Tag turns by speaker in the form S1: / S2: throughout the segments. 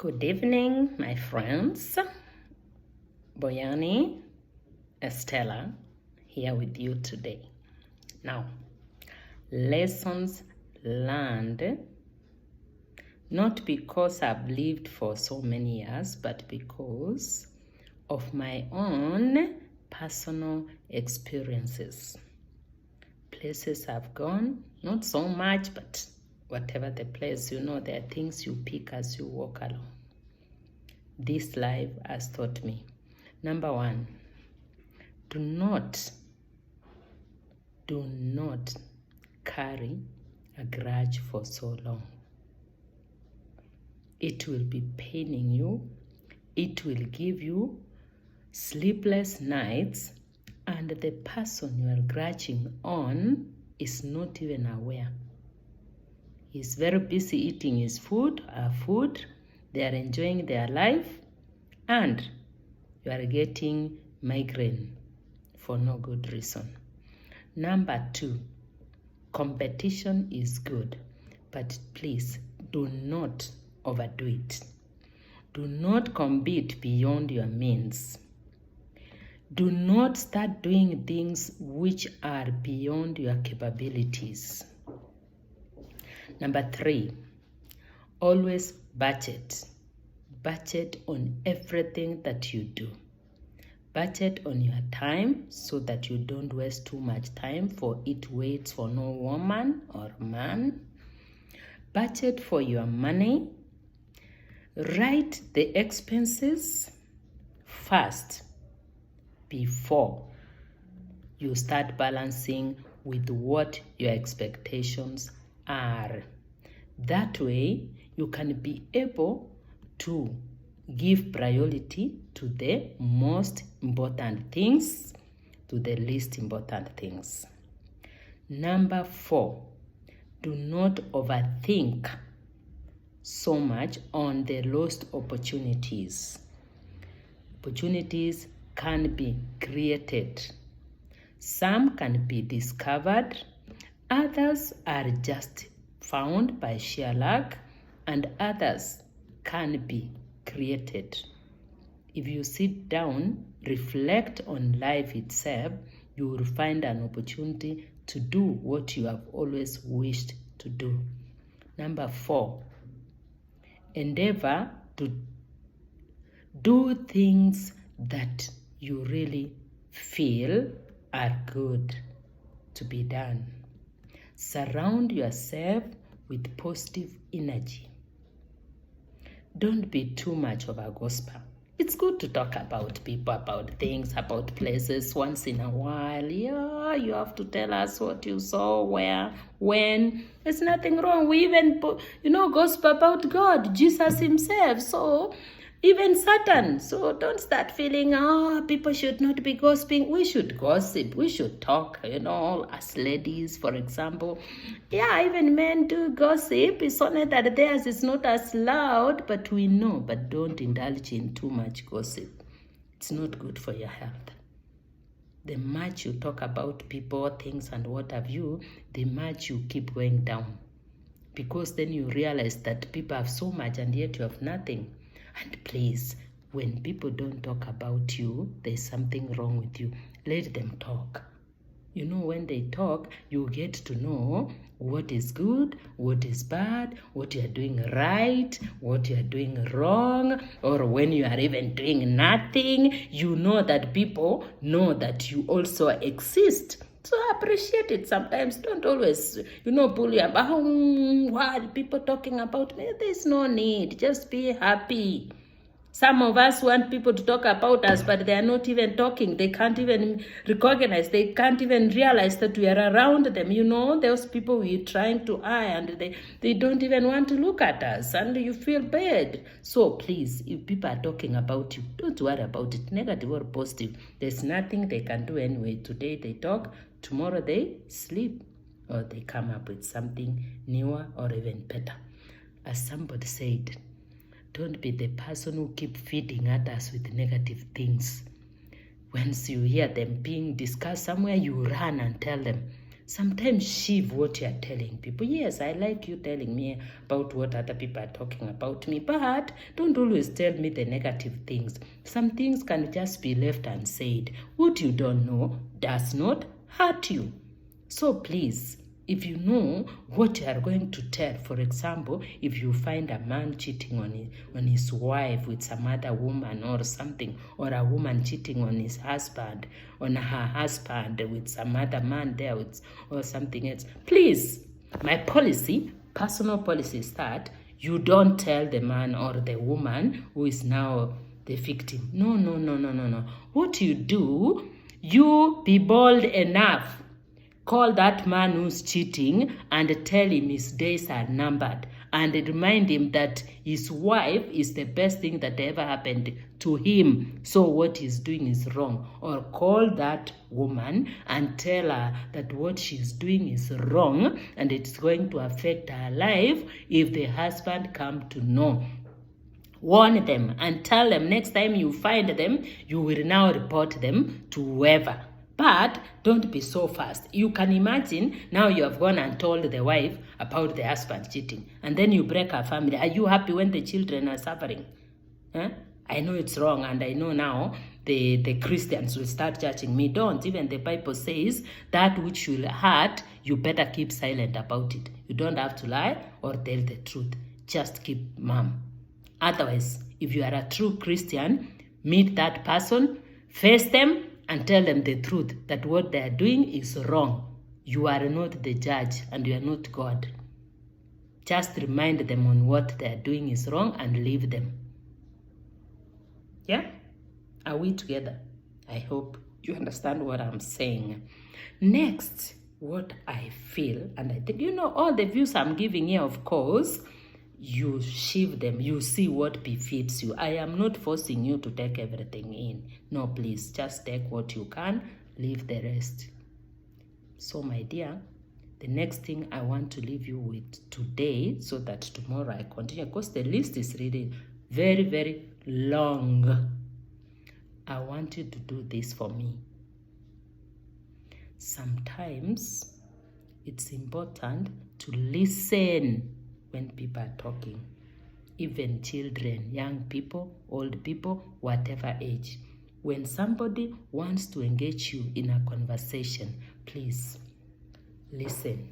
S1: Good evening, my friends. Boyani, Estella, here with you today. Now, lessons learned, not because I've lived for so many years, but because of my own personal experiences. Places I've gone, not so much, but whatever the place, there are things you pick as you walk along. This life has taught me. Number one, do not carry a grudge for so long. It will be paining you. It will give you sleepless nights, and the person you are grudging on is not even aware. He's very busy eating his food, they are enjoying their life, and you are getting migraine for no good reason. Number two, competition is good, but please do not overdo it. Do not compete beyond your means. Do not start doing things which are beyond your capabilities. Number three, always budget. Budget on everything that you do. Budget on your time so that you don't waste too much time for it waits for no woman or man. Budget for your money. Write the expenses first before you start balancing with what your expectations are. That way, you can be able to give priority to the most important things, to the least important things. Number four, do not overthink so much on the lost opportunities. Opportunities can be created. Some can be discovered. Others are just found by sheer luck, and others can be created. If you sit down, reflect on life itself, you will find an opportunity to do what you have always wished to do. Number four, endeavor to do things that you really feel are good to be done. Surround yourself with positive energy. Don't be too much of a gossip. It's good to talk about people, about things, about places once in a while. Yeah, you have to tell us what you saw, where, when. There's nothing wrong. We even, gossip about God, Jesus himself. So, even Satan. So don't start feeling, people should not be gossiping. We should gossip. We should talk, as ladies, for example. Yeah, even men do gossip. It's only that theirs is not as loud, but we know. But don't indulge in too much gossip. It's not good for your health. The much you talk about people, things, and what have you, the much you keep going down. Because then you realize that people have so much and yet you have nothing. And please, when people don't talk about you, there's something wrong with you. Let them talk. When they talk, you get to know what is good, what is bad, what you are doing right, what you are doing wrong, or when you are even doing nothing, you know that people know that you also exist. So appreciate it. Sometimes don't always, bully about what people talking about me. There's no need. Just be happy. Some of us want people to talk about us, but they are not even talking. They can't even recognize. They can't even realize that we are around them. Those people we're trying to eye, and they don't even want to look at us, and you feel bad. So please, if people are talking about you, don't worry about it, negative or positive. There's nothing they can do anyway. Today they talk, tomorrow they sleep, or they come up with something newer or even better. As somebody said, don't be the person who keep feeding others with negative things. Once you hear them being discussed somewhere, you run and tell them. Sometimes shift what you are telling people. Yes, I like you telling me about what other people are talking about me, but don't always tell me the negative things. Some things can just be left unsaid. What you don't know does not hurt you. So please, if you know what you are going to tell, for example, if you find a man cheating on his wife with some other woman or something, or a woman cheating on his husband, on her husband with some other man there with, or something else, please, my policy, personal policy is that you don't tell the man or the woman who is now the victim. No. What you do, you be bold enough. Call that man who's cheating and tell him his days are numbered, and remind him that his wife is the best thing that ever happened to him. So what he's doing is wrong. Or call that woman and tell her that what she's doing is wrong and it's going to affect her life if the husband come to know. Warn them and tell them next time you find them, you will now report them to whoever. But don't be so fast. You can imagine now you have gone and told the wife about the husband cheating, and then you break her family. Are you happy when the children are suffering? Huh? I know it's wrong, and I know now the Christians will start judging me. Don't. Even the Bible says that which will hurt, you better keep silent about it. You don't have to lie or tell the truth. Just keep mum. Otherwise, if you are a true Christian, meet that person, face them, and tell them the truth, that what they are doing is wrong. You are not the judge and you are not God. Just remind them on what they are doing is wrong and leave them. Yeah? Are we together? I hope you understand what I'm saying. Next, what I feel, and I think, all the views I'm giving here, of course, you shift them, you see what befits you. I am not forcing you to take everything in. No, please, just take what you can, leave the rest. So, my dear, the next thing I want to leave you with today, so that tomorrow I continue, because the list is really very, very long. I want you to do this for me. Sometimes it's important to listen when people are talking, even children, young people, old people, whatever age. When somebody wants to engage you in a conversation, please listen.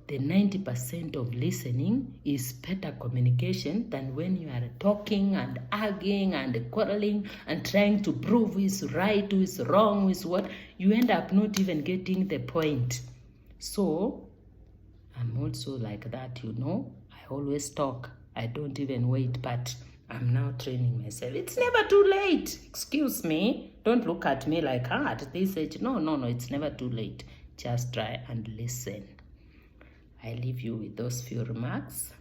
S1: The 90% of listening is better communication than when you are talking and arguing and quarreling and trying to prove who is right, who is wrong, who is what. You end up not even getting the point. So I'm also like that, I always talk. I don't even wait, but I'm now training myself. It's never too late. Excuse me. Don't look at me like, at this age. No, it's never too late. Just try and listen. I leave you with those few remarks.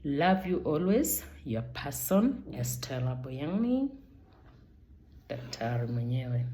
S1: Love you always. Your person, Estella Boyani, Daktari mwenyewe.